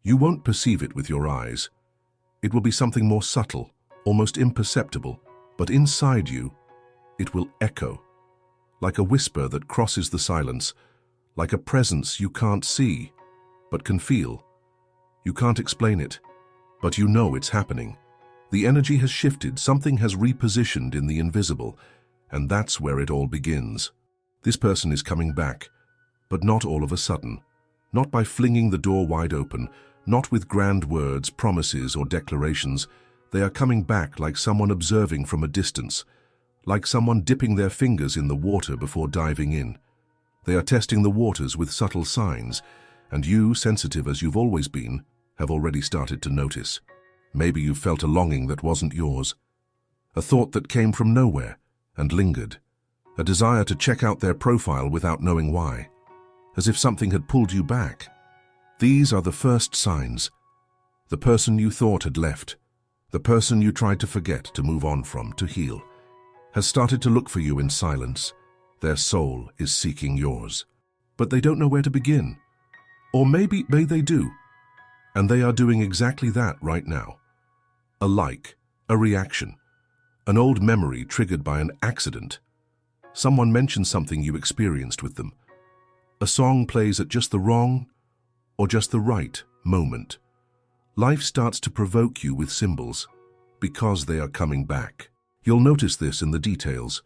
You won't perceive it with your eyes. It will be something more subtle, almost imperceptible, but inside you, it will echo, like a whisper that crosses the silence, like a presence you can't see, but can feel. You can't explain it, but you know it's happening. The energy has shifted, something has repositioned in the invisible, and that's where it all begins. This person is coming back, but not all of a sudden. Not by flinging the door wide open, not with grand words, promises, or declarations. They are coming back like someone observing from a distance, like someone dipping their fingers in the water before diving in. They are testing the waters with subtle signs, and you, sensitive as you've always been, have already started to notice. Maybe you've felt a longing that wasn't yours, a thought that came from nowhere and lingered, a desire to check out their profile without knowing why, as if something had pulled you back. These are the first signs. The person you thought had left, the person you tried to forget, to move on from, to heal, has started to look for you in silence. Their soul is seeking yours. But they don't know where to begin. Or maybe they do. And they are doing exactly that right now. A like, a reaction, an old memory triggered by an accident. Someone mentions something you experienced with them. A song plays at just the wrong or just the right moment. Life starts to provoke you with symbols because they are coming back. You'll notice this in the details,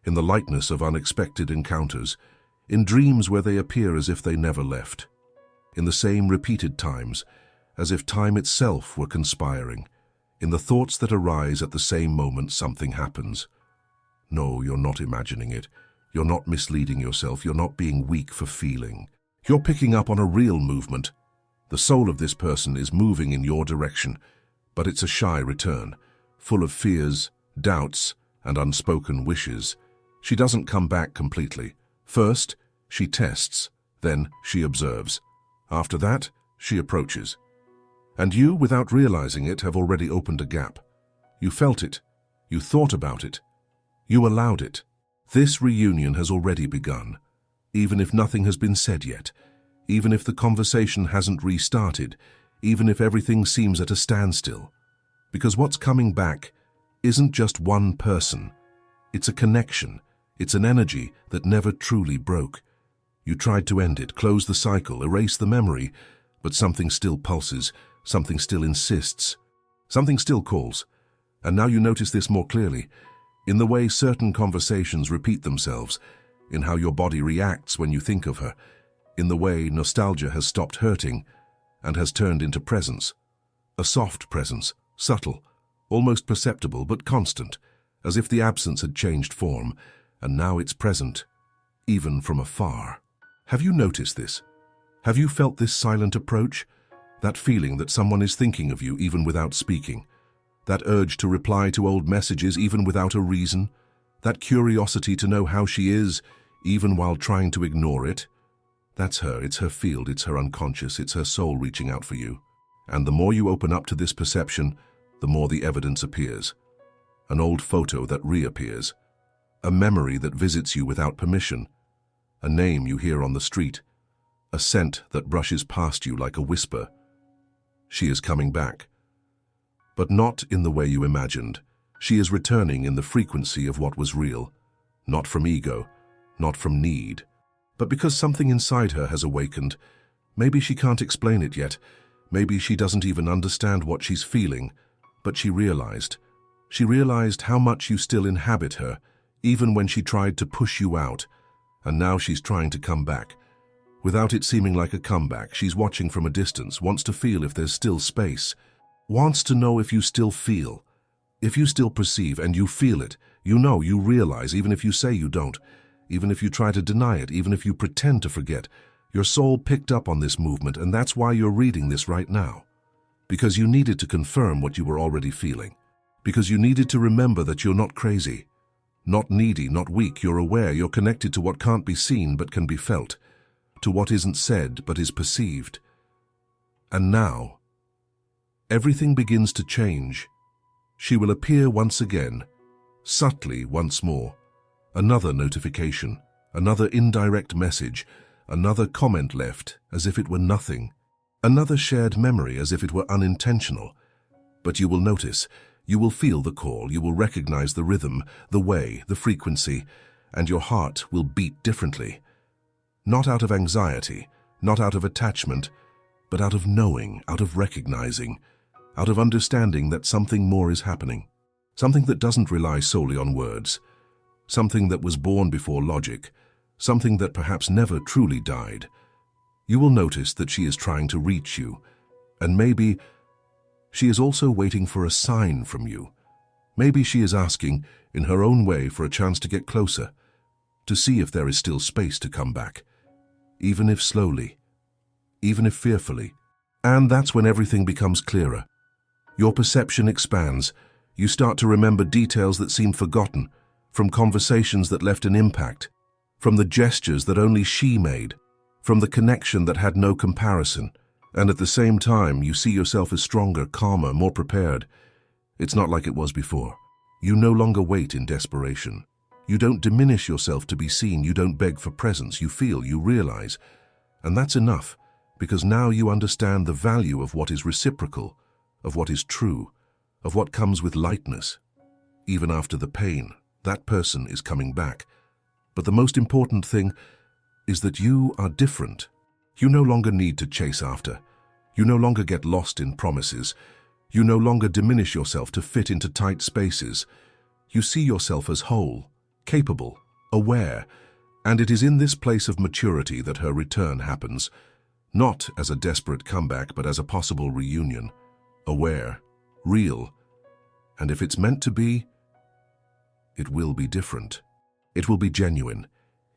in the lightness of unexpected encounters, in dreams where they appear as if they never left, in the same repeated times, as if time itself were conspiring, in the thoughts that arise at the same moment something happens. No, you're not imagining it. You're not misleading yourself. You're not being weak for feeling. You're picking up on a real movement. The soul of this person is moving in your direction, but it's a shy return, full of fears, doubts, and unspoken wishes. She doesn't come back completely. First, she tests, then she observes. After that, she approaches. And you, without realizing it, have already opened a gap. You felt it. You thought about it. You allowed it. This reunion has already begun, even if nothing has been said yet, even if the conversation hasn't restarted, even if everything seems at a standstill. Because what's coming back isn't just one person. It's a connection. It's an energy that never truly broke. You tried to end it, close the cycle, erase the memory, but something still pulses, something still insists, something still calls. And now you notice this more clearly, in the way certain conversations repeat themselves, in how your body reacts when you think of her, in the way nostalgia has stopped hurting and has turned into presence. A soft presence, subtle, almost perceptible but constant, as if the absence had changed form, and now it's present, even from afar. Have you noticed this? Have you felt this silent approach? That feeling that someone is thinking of you even without speaking? That urge to reply to old messages even without a reason? That curiosity to know how she is, even while trying to ignore it? That's her, it's her field, it's her unconscious, it's her soul reaching out for you. And the more you open up to this perception, the more the evidence appears. An old photo that reappears. A memory that visits you without permission. A name you hear on the street. A scent that brushes past you like a whisper. She is coming back. But not in the way you imagined. She is returning in the frequency of what was real. Not from ego, not from need, but because something inside her has awakened. Maybe she can't explain it yet. Maybe she doesn't even understand what she's feeling, but she realized. She realized how much you still inhabit her, even when she tried to push you out. And now she's trying to come back. Without it seeming like a comeback, she's watching from a distance, wants to feel if there's still space, wants to know if you still feel, if you still perceive, and you feel it. You know, you realize, even if you say you don't, even if you try to deny it, even if you pretend to forget. Your soul picked up on this movement, and that's why you're reading this right now. Because you needed to confirm what you were already feeling. Because you needed to remember that you're not crazy, not needy, not weak. You're aware, you're connected to what can't be seen but can be felt, to what isn't said but is perceived. And now, everything begins to change. She will appear once again, subtly once more. Another notification, another indirect message, another comment left as if it were nothing. Another shared memory as if it were unintentional. But you will notice, you will feel the call, you will recognize the rhythm, the way, the frequency, and your heart will beat differently. Not out of anxiety, not out of attachment, but out of knowing, out of recognizing, out of understanding that something more is happening. Something that doesn't rely solely on words. Something that was born before logic. Something that perhaps never truly died. You will notice that she is trying to reach you, and maybe she is also waiting for a sign from you. Maybe she is asking, in her own way, for a chance to get closer, to see if there is still space to come back, even if slowly, even if fearfully. And that's when everything becomes clearer. Your perception expands. You start to remember details that seem forgotten, from conversations that left an impact, from the gestures that only she made, from the connection that had no comparison. And at the same time, you see yourself as stronger, calmer, more prepared. It's not like it was before. You no longer wait in desperation. You don't diminish yourself to be seen. You don't beg for presence. You feel, you realize. And that's enough, because now you understand the value of what is reciprocal, of what is true, of what comes with lightness. Even after the pain, that person is coming back. But the most important thing is that you are different. You no longer need to chase after. You no longer get lost in promises. You no longer diminish yourself to fit into tight spaces. You see yourself as whole, capable, aware, and it is in this place of maturity that her return happens, not as a desperate comeback, but as a possible reunion. Aware, real, and if it's meant to be, it will be different. It will be genuine.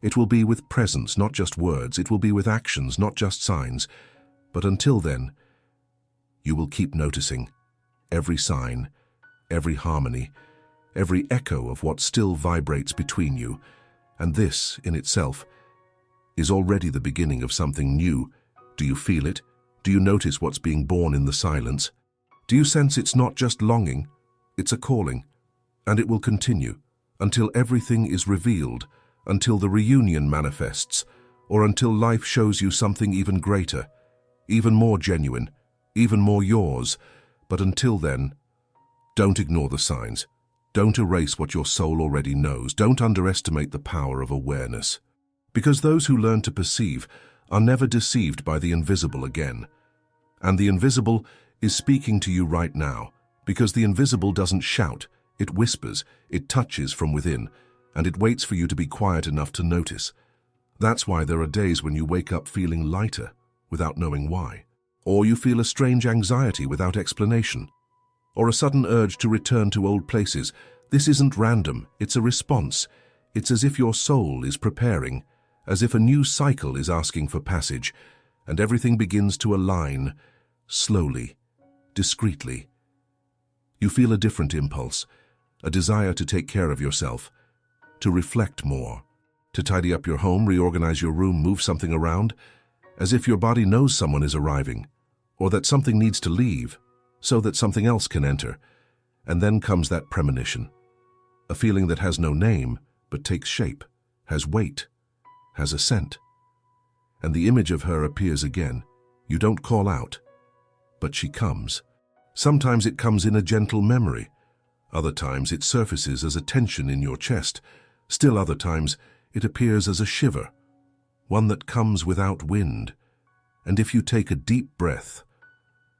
It will be with presence, not just words. It will be with actions, not just signs. But until then, you will keep noticing every sign, every harmony, every echo of what still vibrates between you. And this, in itself, is already the beginning of something new. Do you feel it? Do you notice what's being born in the silence? Do you sense it's not just longing, it's a calling? And it will continue until everything is revealed, until the reunion manifests, or until life shows you something even greater, even more genuine, even more yours. But until then, don't ignore the signs. Don't erase what your soul already knows. Don't underestimate the power of awareness. Because those who learn to perceive are never deceived by the invisible again. And the invisible is speaking to you right now, because the invisible doesn't shout, it whispers, it touches from within, and it waits for you to be quiet enough to notice. That's why there are days when you wake up feeling lighter, without knowing why. Or you feel a strange anxiety without explanation. Or a sudden urge to return to old places. This isn't random, it's a response. It's as if your soul is preparing, as if a new cycle is asking for passage, and everything begins to align, slowly, discreetly. You feel a different impulse, a desire to take care of yourself, to reflect more, to tidy up your home, reorganize your room, move something around, as if your body knows someone is arriving, or that something needs to leave, so that something else can enter. And then comes that premonition, a feeling that has no name, but takes shape, has weight, has a scent. And the image of her appears again. You don't call out, but she comes. Sometimes it comes in a gentle memory. Other times it surfaces as a tension in your chest. Still other times it appears as a shiver, one that comes without wind. And if you take a deep breath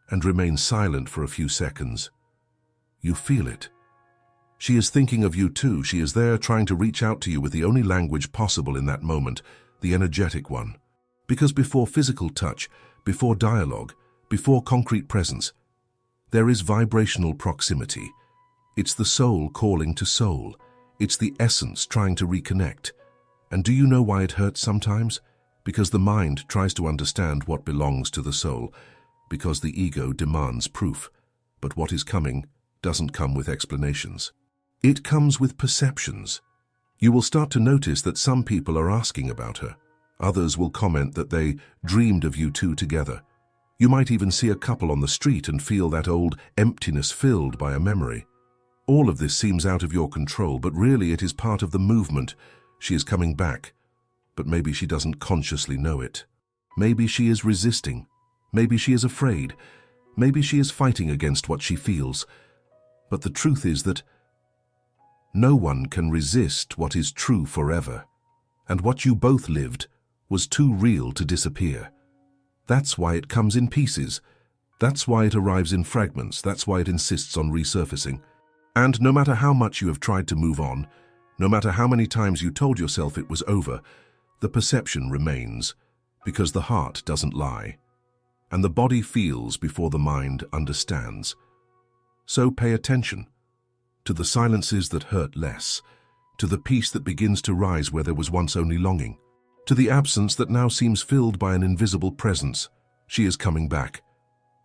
and remain silent for a few seconds, you feel it. She is thinking of you too. She is there trying to reach out to you with the only language possible in that moment, the energetic one. Because before physical touch, before dialogue, before concrete presence, there is vibrational proximity. It's the soul calling to soul. It's the essence trying to reconnect. And do you know why it hurts sometimes? Because the mind tries to understand what belongs to the soul, because the ego demands proof. But what is coming doesn't come with explanations. It comes with perceptions. You will start to notice that some people are asking about her. Others will comment that they dreamed of you two together. You might even see a couple on the street and feel that old emptiness filled by a memory. All of this seems out of your control, but really it is part of the movement. She is coming back, but maybe she doesn't consciously know it. Maybe she is resisting, Maybe she is afraid. Maybe she is fighting against what she feels. But the truth is that no one can resist what is true forever. And what you both lived was too real to disappear. That's why it comes in pieces. That's why it arrives in fragments. That's why it insists on resurfacing. And no matter how much you have tried to move on, no matter how many times you told yourself it was over, the perception remains, because the heart doesn't lie. And the body feels before the mind understands. So pay attention to the silences that hurt less, to the peace that begins to rise where there was once only longing, to the absence that now seems filled by an invisible presence. She is coming back.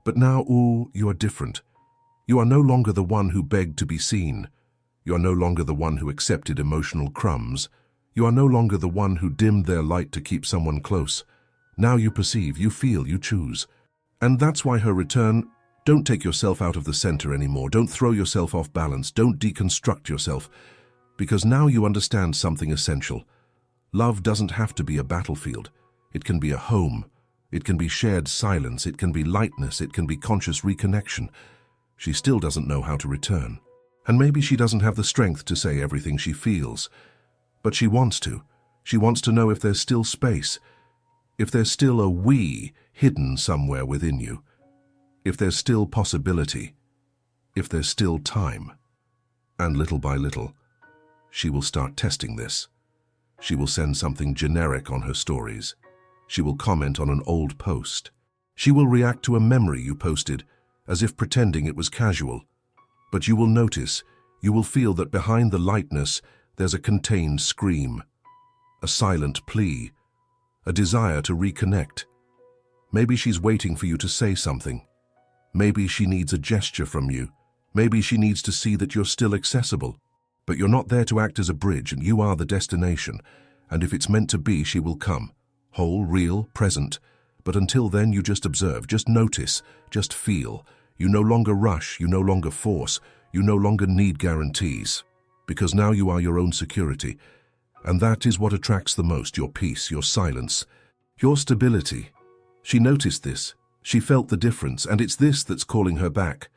But now, ooh, you are different. You are no longer the one who begged to be seen. You are no longer the one who accepted emotional crumbs. You are no longer the one who dimmed their light to keep someone close. Now you perceive, you feel, you choose. And that's why her return. Don't take yourself out of the center anymore. Don't throw yourself off balance. Don't deconstruct yourself. Because now you understand something essential. Love doesn't have to be a battlefield. It can be a home. It can be shared silence. It can be lightness. It can be conscious reconnection. She still doesn't know how to return. And maybe she doesn't have the strength to say everything she feels. But she wants to. She wants to know if there's still space. If there's still a we hidden somewhere within you. If there's still possibility. If there's still time. And little by little, she will start testing this. She will send something generic on her stories. She will comment on an old post. She will react to a memory you posted, as if pretending it was casual. But you will notice, you will feel that behind the lightness, there's a contained scream, a silent plea, a desire to reconnect. Maybe she's waiting for you to say something. Maybe she needs a gesture from you. Maybe she needs to see that you're still accessible. But you're not there to act as a bridge, and you are the destination. And if it's meant to be, she will come. Whole, real, present. But until then, you just observe, just notice, just feel. You no longer rush, you no longer force, you no longer need guarantees. Because now you are your own security. And that is what attracts the most, your peace, your silence, your stability. She noticed this. She felt the difference, and it's this that's calling her back.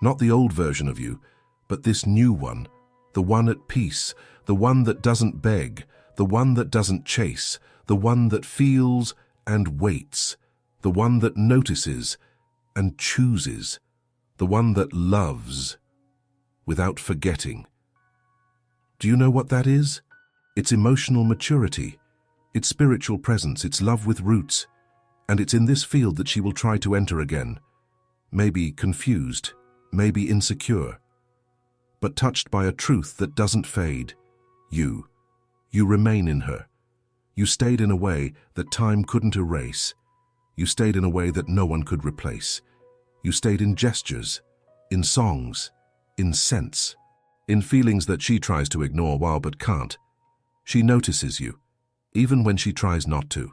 Not the old version of you, but this new one. The one at peace, the one that doesn't beg, the one that doesn't chase, the one that feels and waits, the one that notices and chooses, the one that loves without forgetting. Do you know what that is? It's emotional maturity, it's spiritual presence, it's love with roots, and it's in this field that she will try to enter again. Maybe confused, maybe insecure, but touched by a truth that doesn't fade. You remain in her. You stayed in a way that time couldn't erase. You stayed in a way that no one could replace. You stayed in gestures, in songs, in scents, in feelings that she tries to ignore but can't. She notices you, even when she tries not to.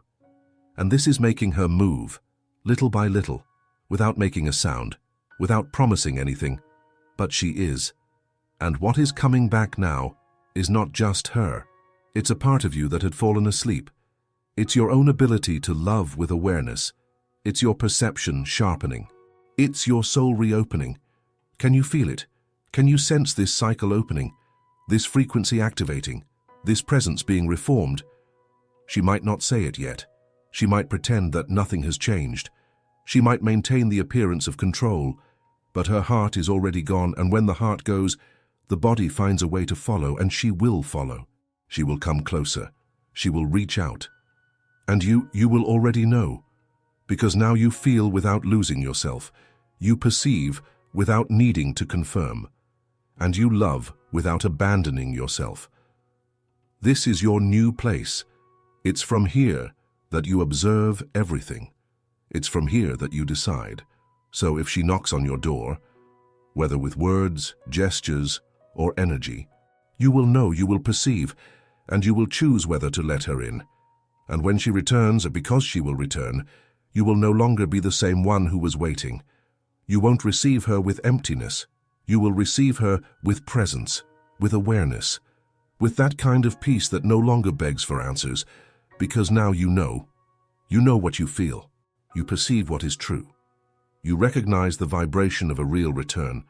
And this is making her move, little by little, without making a sound, without promising anything, but she is. And what is coming back now is not just her. It's a part of you that had fallen asleep. It's your own ability to love with awareness. It's your perception sharpening. It's your soul reopening. Can you feel it? Can you sense this cycle opening, this frequency activating, this presence being reformed? She might not say it yet. She might pretend that nothing has changed. She might maintain the appearance of control, but her heart is already gone, and when the heart goes, the body finds a way to follow, and she will follow. She will come closer. She will reach out. And you will already know, because now you feel without losing yourself. You perceive without needing to confirm. And you love without abandoning yourself. This is your new place. It's from here that you observe everything. It's from here that you decide. So if she knocks on your door, whether with words, gestures, or energy, you will know, you will perceive, and you will choose whether to let her in. And when she returns, or because she will return, you will no longer be the same one who was waiting. You won't receive her with emptiness. You will receive her with presence, with awareness, with that kind of peace that no longer begs for answers, because now you know what you feel. You perceive what is true. You recognize the vibration of a real return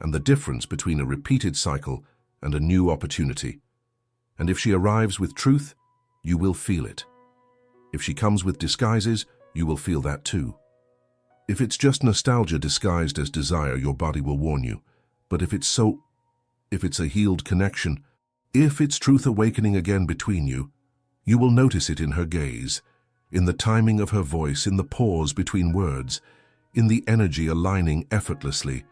and the difference between a repeated cycle and a new opportunity. And if she arrives with truth, you will feel it. If she comes with disguises, you will feel that too. If it's just nostalgia disguised as desire, your body will warn you. But if it's a healed connection, if it's truth awakening again between you, you will notice it in her gaze, in the timing of her voice, in the pause between words, in the energy aligning effortlessly.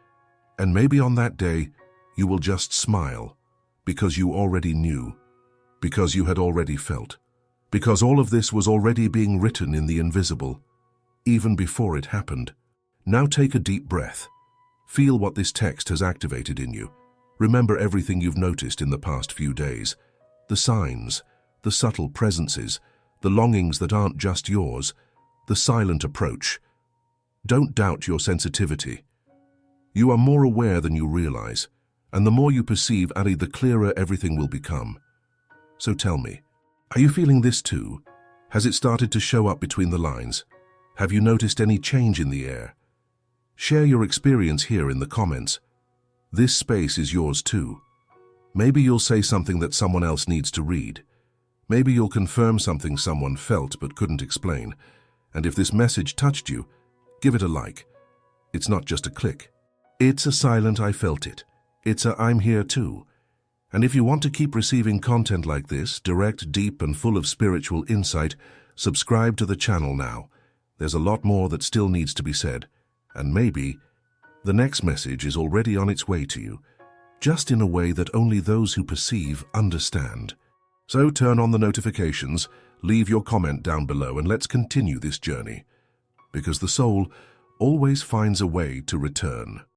And maybe on that day, you will just smile, because you already knew, because you had already felt, because all of this was already being written in the invisible, even before it happened. Now take a deep breath. Feel what this text has activated in you. Remember everything you've noticed in the past few days. The signs, the subtle presences, the longings that aren't just yours, the silent approach. Don't doubt your sensitivity. You are more aware than you realize, and the more you perceive, Ali, the clearer everything will become. So tell me, are you feeling this too? Has it started to show up between the lines? Have you noticed any change in the air? Share your experience here in the comments. This space is yours too. Maybe you'll say something that someone else needs to read. Maybe you'll confirm something someone felt but couldn't explain. And if this message touched you, give it a like. It's not just a click. It's a silent "I felt it." It's a "I'm here too." And if you want to keep receiving content like this, direct, deep, and full of spiritual insight, subscribe to the channel now. There's a lot more that still needs to be said. And maybe the next message is already on its way to you, just in a way that only those who perceive understand. So turn on the notifications, leave your comment down below, and let's continue this journey. Because the soul always finds a way to return.